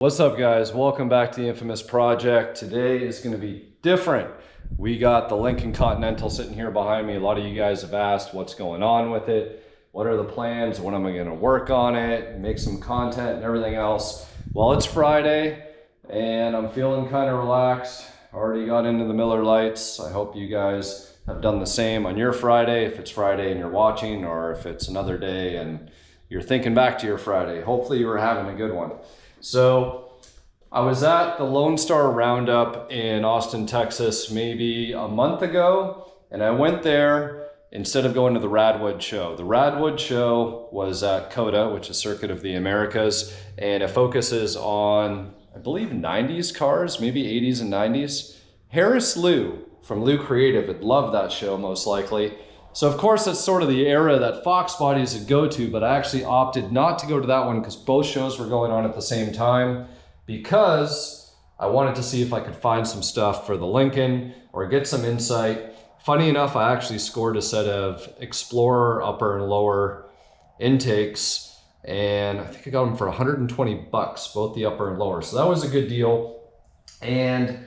What's up, guys? Welcome back to the infamous project. Today is going to be different. We got the Lincoln Continental sitting here behind me. A lot of you guys have asked what's going on with it. What are the plans? When am I going to work on it? Make some content and everything else. Well, it's Friday and I'm feeling kind of relaxed. Already got into the Miller Lights. I hope you guys have done the same on your Friday, if it's Friday and you're watching, or if it's another day and you're thinking back to your Friday. Hopefully you were having a good one. So I was at the Lone Star Roundup in Austin, Texas, maybe a month ago, and I went there instead of going to the Radwood show. The Radwood show was at COTA, which is Circuit of the Americas, and it focuses on, I believe, 90s cars, maybe 80s and 90s. Harris Liu from Liu Creative would love that show, most likely. So of course that's sort of the era that Fox Bodies would go to, but I actually opted not to go to that one because both shows were going on at the same time, because I wanted to see if I could find some stuff for the Lincoln or get some insight. Funny enough, I actually scored a set of Explorer upper and lower intakes, and I think I got them for 120 bucks, both the upper and lower. So that was a good deal. And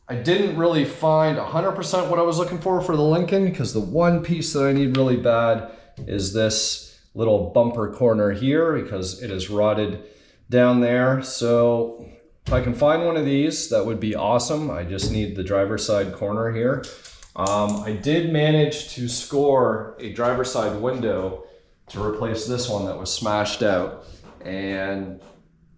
I didn't really find 100% what I was looking for the Lincoln, because the one piece that I need really bad is this little bumper corner here, because it is rotted down there. So if I can find one of these, that would be awesome. I just need the driver's side corner here. I did manage to score a driver's side window to replace this one that was smashed out. And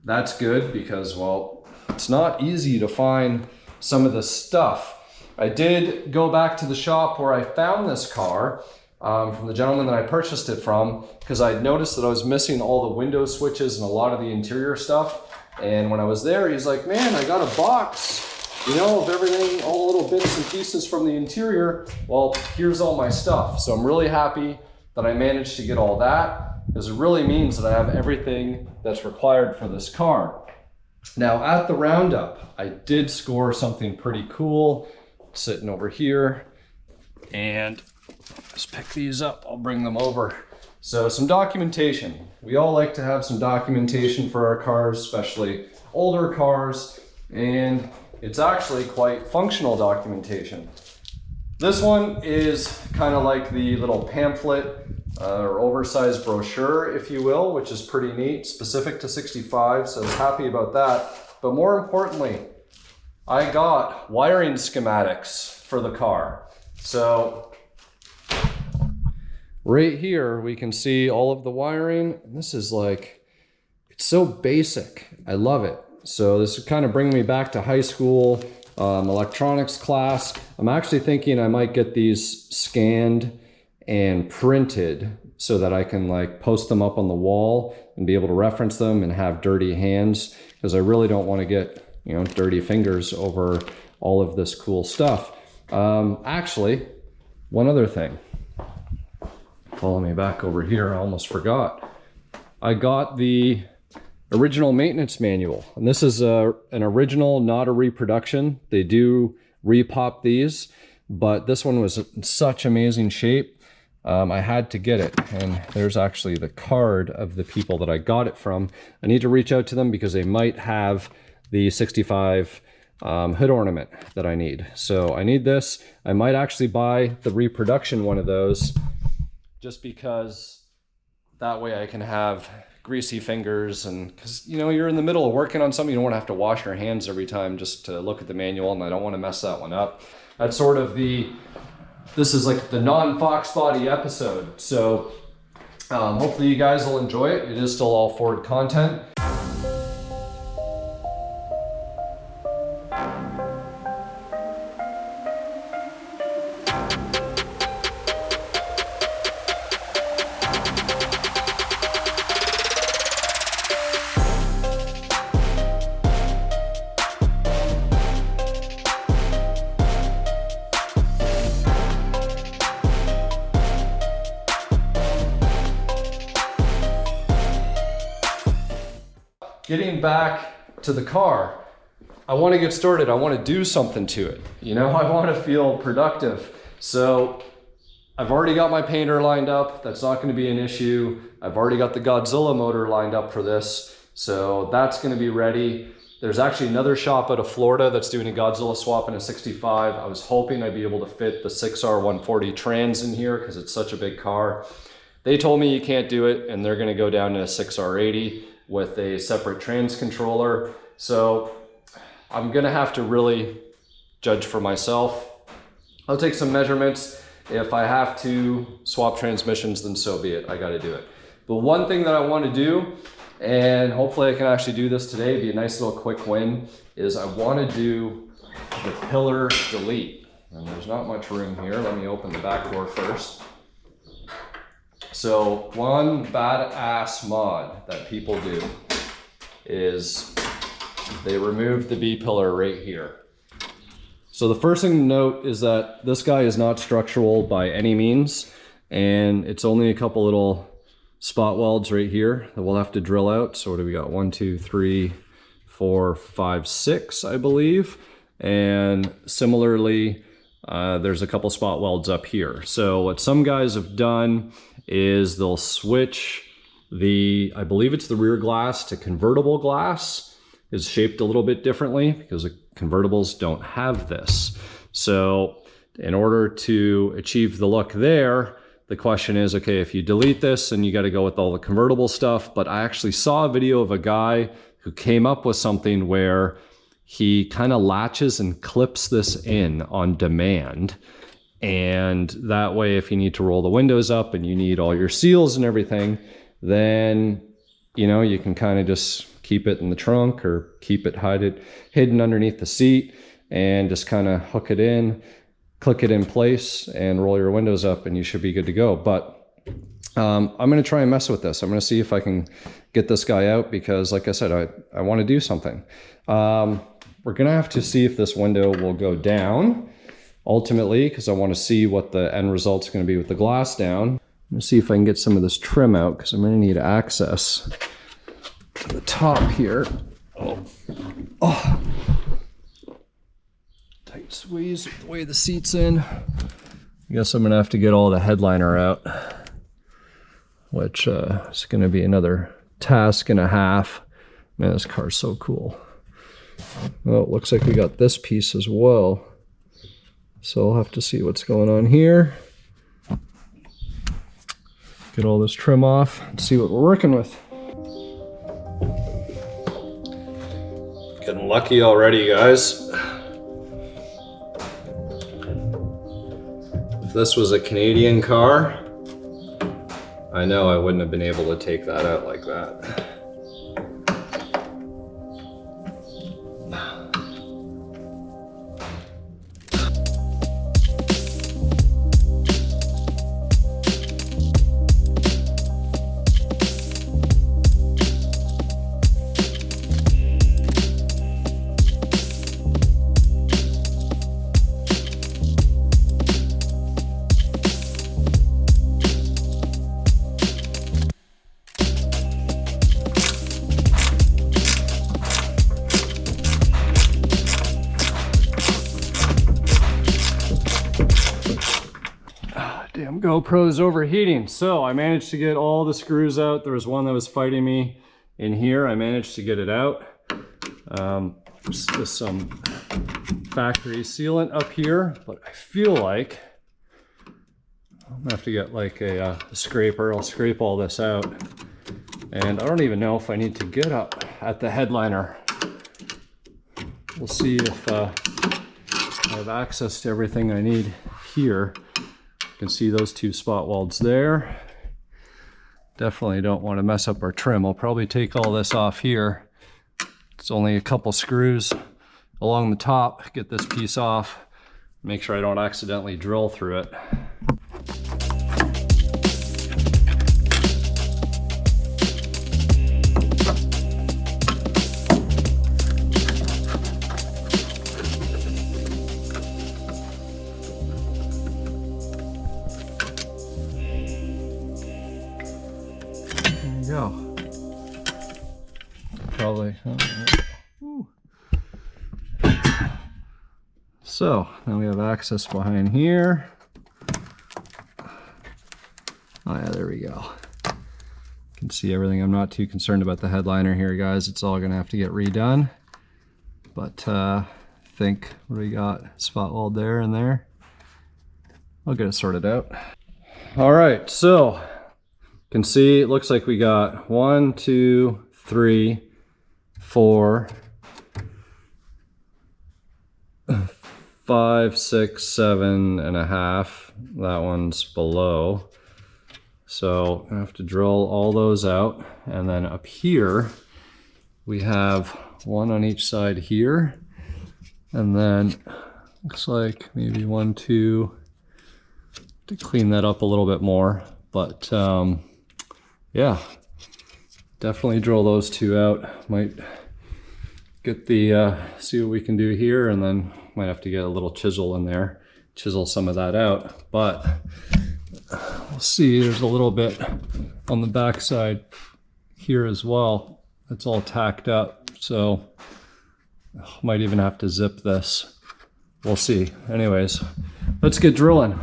that's good because, well, it's not easy to find some of the stuff. I did go back to the shop where I found this car from the gentleman that I purchased it from, because I noticed that I was missing all the window switches and a lot of the interior stuff. And when I was there, he's like, man, I got a box, you know, of everything, all the little bits and pieces from the interior. Well, here's all my stuff. So I'm really happy that I managed to get all that, because it really means that I have everything that's required for this car. Now at the Roundup, I did score something pretty cool sitting over here, and just pick these up, I'll bring them over. So some documentation. We all like to have some documentation for our cars, especially older cars, and it's actually quite functional documentation. This one is kind of like the little pamphlet or oversized brochure, if you will, which is pretty neat, specific to 65, so I was happy about that. But more importantly, I got wiring schematics for the car. So right here, we can see all of the wiring. And this is like, it's so basic. I love it. So this is kind of bringing me back to high school electronics class. I'm actually thinking I might get these scanned and printed so that I can like post them up on the wall and be able to reference them and have dirty hands, because I really don't want to get, you know, dirty fingers over all of this cool stuff. Actually, one other thing. Follow me back over here, I almost forgot. I got the original maintenance manual, and this is an original, not a reproduction. They do repop these, but this one was in such amazing shape. I had to get it, and there's actually the card of the people that I got it from. I need to reach out to them because they might have the 65 hood ornament that I need. So I need this. I might actually buy the reproduction one of those, just because that way I can have greasy fingers, and because, you know, you're in the middle of working on something, you don't want to have to wash your hands every time just to look at the manual, and I don't want to mess that one up. That's sort of this is like the non-Fox Body episode. So hopefully you guys will enjoy it. It is still all Ford content. Getting back to the car, I want to get started. I want to do something to it. You know, I want to feel productive. So I've already got my painter lined up. That's not going to be an issue. I've already got the Godzilla motor lined up for this. So that's gonna be ready. There's actually another shop out of Florida that's doing a Godzilla swap in a 65. I was hoping I'd be able to fit the 6R140 trans in here because it's such a big car. They told me you can't do it, and they're gonna go down to a 6R80 with a separate trans controller. So I'm gonna have to really judge for myself. I'll take some measurements. If I have to swap transmissions, then so be it, I gotta do it. But one thing that I wanna do, and hopefully I can actually do this today, be a nice little quick win, is I wanna do the pillar delete. And there's not much room here. Let me open the back door first. So one badass mod that people do is they remove the B-pillar right here. So the first thing to note is that this guy is not structural by any means, and it's only a couple little spot welds right here that we'll have to drill out. So what do we got? 1, 2, 3, 4, 5, 6, I believe. And similarly, there's a couple spot welds up here. So what some guys have done is they'll switch the, I believe it's the rear glass to convertible glass. Is shaped a little bit differently because the convertibles don't have this. So in order to achieve the look there, the question is, okay, if you delete this, and you got to go with all the convertible stuff. But I actually saw a video of a guy who came up with something where he kind of latches and clips this in on demand. And that way, if you need to roll the windows up and you need all your seals and everything, then, you know, you can kind of just keep it in the trunk or keep it hidden underneath the seat and just kind of hook it in, click it in place and roll your windows up and you should be good to go. But I'm going to try and mess with this. I'm going to see if I can get this guy out because like I said, I want to do something. We're going to have to see if this window will go down ultimately because I want to see what the end result's going to be with the glass down. I'm going to see if I can get some of this trim out because I'm going to need access to the top here. Oh. Tight squeeze with the way the seat's in. I guess I'm gonna have to get all the headliner out, which is gonna be another task and a half. Man, this car's so cool. Well, it looks like we got this piece as well. So I'll have to see what's going on here. Get all this trim off and see what we're working with. Getting lucky already, guys. If this was a Canadian car, I know I wouldn't have been able to take that out like that. Damn GoPro's overheating. So I managed to get all the screws out. There was one that was fighting me in here. I managed to get it out. Just some factory sealant up here, but I feel like I'm gonna have to get like a scraper. I'll scrape all this out. And I don't even know if I need to get up at the headliner. We'll see if I have access to everything I need here. You can see those two spot welds there. Definitely don't want to mess up our trim. I'll probably take all this off here. It's only a couple screws along the top. Get this piece off. Make sure I don't accidentally drill through it. Go. Probably. So now we have access behind here. Oh yeah, there we go. You can see everything. I'm not too concerned about the headliner here, guys. It's all gonna have to get redone. But I think, what do we got? Spot weld there and there. I'll get it sorted out. All right, so you can see it looks like we got 1, 2, 3, 4, 5, 6, 7 and a half. That one's below. So I have to drill all those out. And then up here, we have one on each side here. And then looks like maybe 1, 2, to clean that up a little bit more. But yeah, definitely drill those two out. Might get the, see what we can do here, and then might have to get a little chisel in there, chisel some of that out. But we'll see, there's a little bit on the back side here as well. It's all tacked up, so might even have to zip this. We'll see. Anyways, let's get drilling.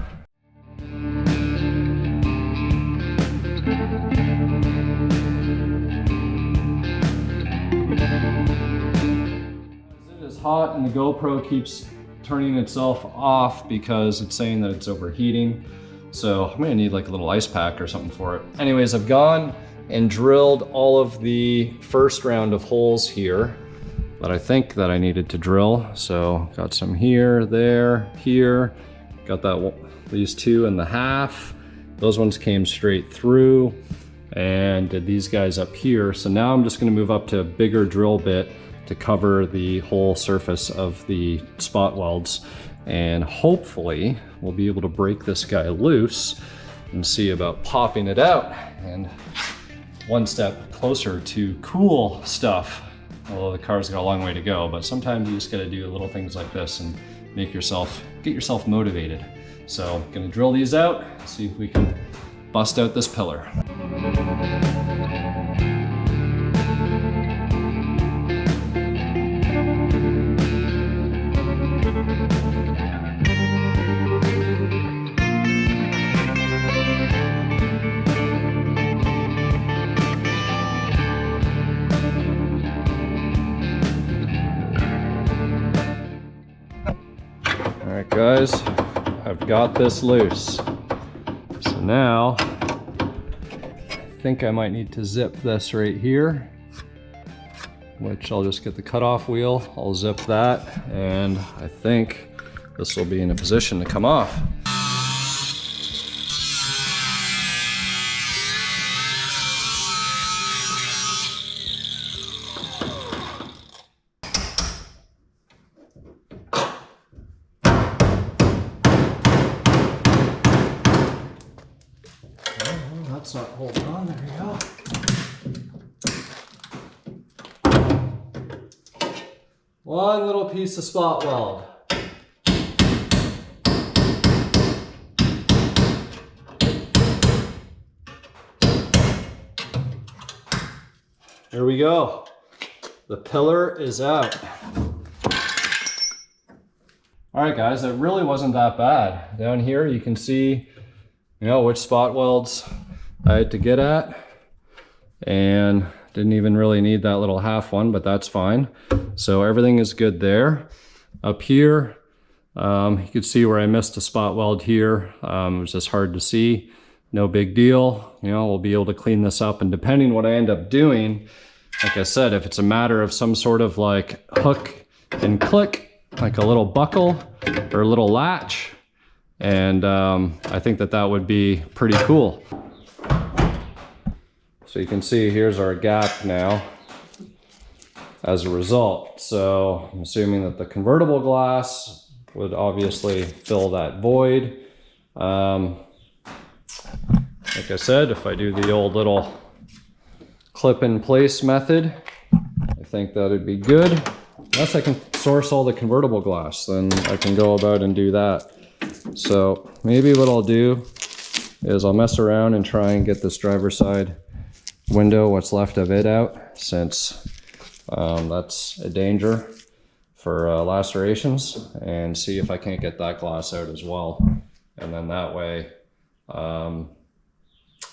It is hot and the GoPro keeps turning itself off because it's saying that it's overheating. So I'm gonna need like a little ice pack or something for it. Anyways, I've gone and drilled all of the first round of holes here that I think that I needed to drill. So got some here, there, here. Got these 2.5. Those ones came straight through, and did these guys up here. So now I'm just gonna move up to a bigger drill bit to cover the whole surface of the spot welds. And hopefully we'll be able to break this guy loose and see about popping it out, and one step closer to cool stuff. Although the car's got a long way to go, but sometimes you just gotta do little things like this and get yourself motivated. So I'm gonna drill these out, see if we can bust out this pillar. All right, guys, I've got this loose. So now, I think I might need to zip this right here, which I'll just get the cutoff wheel, I'll zip that, and I think this will be in a position to come off. That's not holding on, there we go. One little piece of spot weld. Here we go. The pillar is out. All right, guys, it really wasn't that bad. Down here, you can see, which spot welds I had to get at, and didn't even really need that little half one, but that's fine. So everything is good there. Up here, you can see where I missed a spot weld here. It was just hard to see. No big deal. We'll be able to clean this up, and depending what I end up doing, like I said, if it's a matter of some sort of like hook and click, like a little buckle or a little latch, and I think that would be pretty cool. So you can see here's our gap now as a result. So I'm assuming that the convertible glass would obviously fill that void. Like I said, if I do the old little clip in place method, I think that would be good. Unless I can source all the convertible glass, then I can go about and do that. So maybe what I'll do is I'll mess around and try and get this driver's side window, what's left of it, out, since that's a danger for lacerations, and see if I can't get that glass out as well. And then that way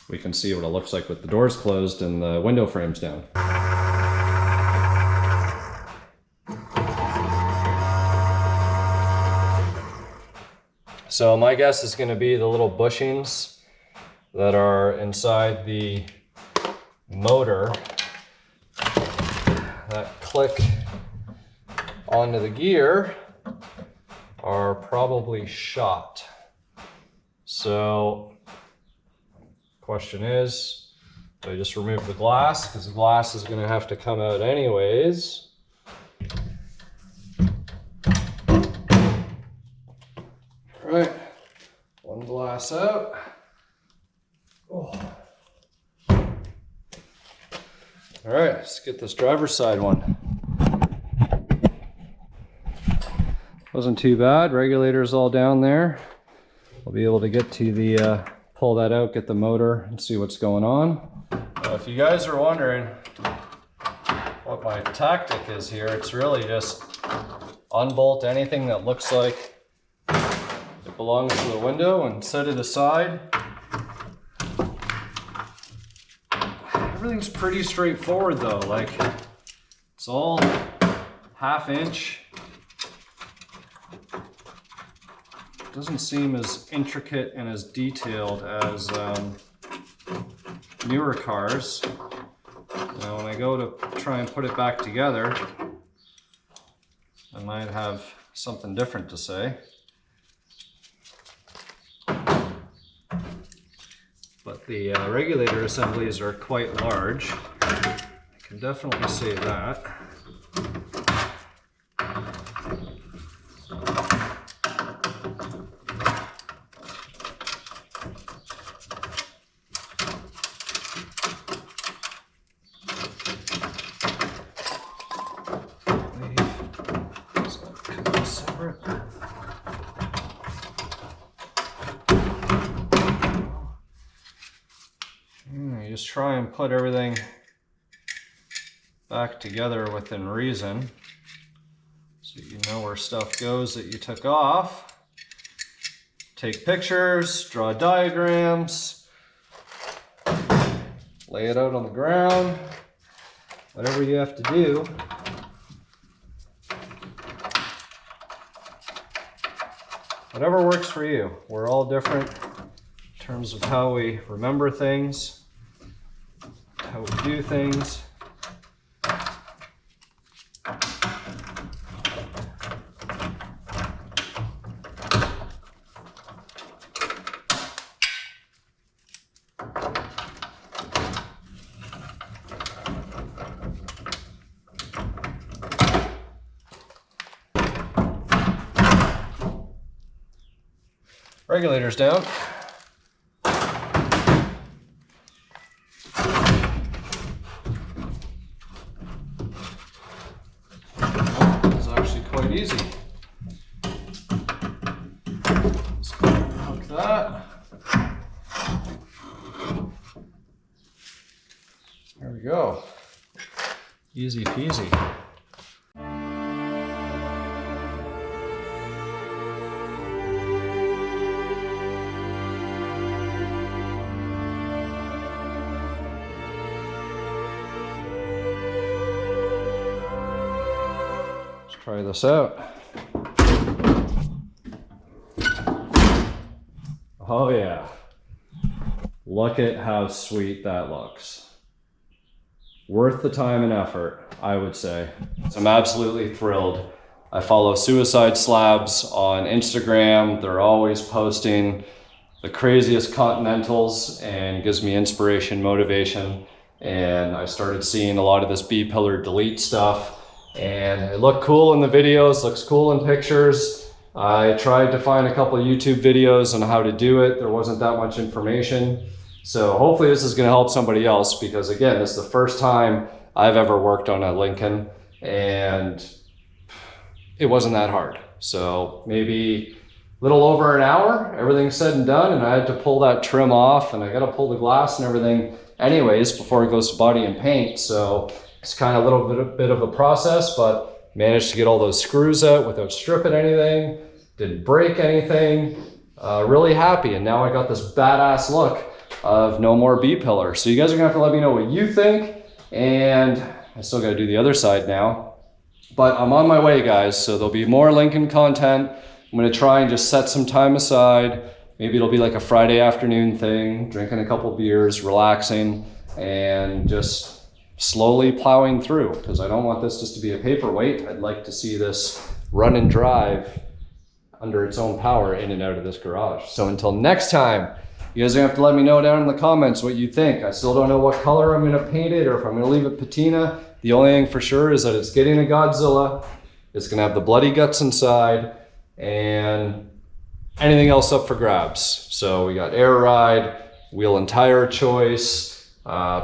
we can see what it looks like with the doors closed and the window frames down. So my guess is going to be the little bushings that are inside the motor that click onto the gear are probably shot. So question is, do I just remove the glass? Because the glass is going to have to come out anyways. All right, one glass out. Oh. All right, let's get this driver's side one. Wasn't too bad. Regulator's all down there. We'll be able to get to the pull that out, get the motor, and see what's going on. If you guys are wondering what my tactic is here, it's really just unbolt anything that looks like it belongs to the window and set it aside. Everything's pretty straightforward though, like it's all 1/2 inch. Doesn't seem as intricate and as detailed as newer cars. Now when I go to try and put it back together, I might have something different to say. But the regulator assemblies are quite large. I can definitely say that. Just try and put everything back together within reason so you know where stuff goes that you took off. Take pictures, draw diagrams, lay it out on the ground, whatever you have to do. Whatever works for you. We're all different in terms of how we remember things, how we do things. Regulator's down. It's actually quite easy. Just hook that. There we go. Easy peasy. Try this out. Oh yeah. Look at how sweet that looks. Worth the time and effort, I would say. So I'm absolutely thrilled. I follow Suicide Slabs on Instagram. They're always posting the craziest Continentals and gives me inspiration, motivation. And I started seeing a lot of this B-pillar delete stuff. And it looked cool in the videos, looks cool in pictures. I tried to find a couple of YouTube videos on how to do it. There wasn't that much information. So hopefully this is going to help somebody else, because again, this is the first time I've ever worked on a Lincoln and it wasn't that hard. So maybe a little over an hour, everything's said and done, and I had to pull that trim off and I got to pull the glass and everything anyways before it goes to body and paint. So it's kind of a little bit of a process, but managed to get all those screws out without stripping anything, didn't break anything. Really happy, and now I got this badass look of no more B-pillar. So you guys are gonna have to let me know what you think, and I still gotta do the other side now. But I'm on my way, guys, so there'll be more Lincoln content. I'm gonna try and just set some time aside. Maybe it'll be like a Friday afternoon thing, drinking a couple beers, relaxing, and just slowly plowing through, because I don't want this just to be a paperweight. I'd like to see this run and drive under its own power in and out of this garage. So until next time, you guys are gonna have to let me know down in the comments what you think. I still don't know what color I'm gonna paint it or if I'm gonna leave it patina. The only thing for sure is that it's getting a Godzilla. It's gonna have the bloody guts inside, and anything else up for grabs. So we got air ride, wheel and tire choice,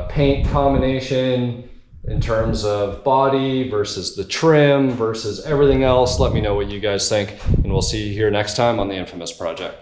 paint combination in terms of body versus the trim versus everything else. Let me know what you guys think, and we'll see you here next time on the Infamous Project.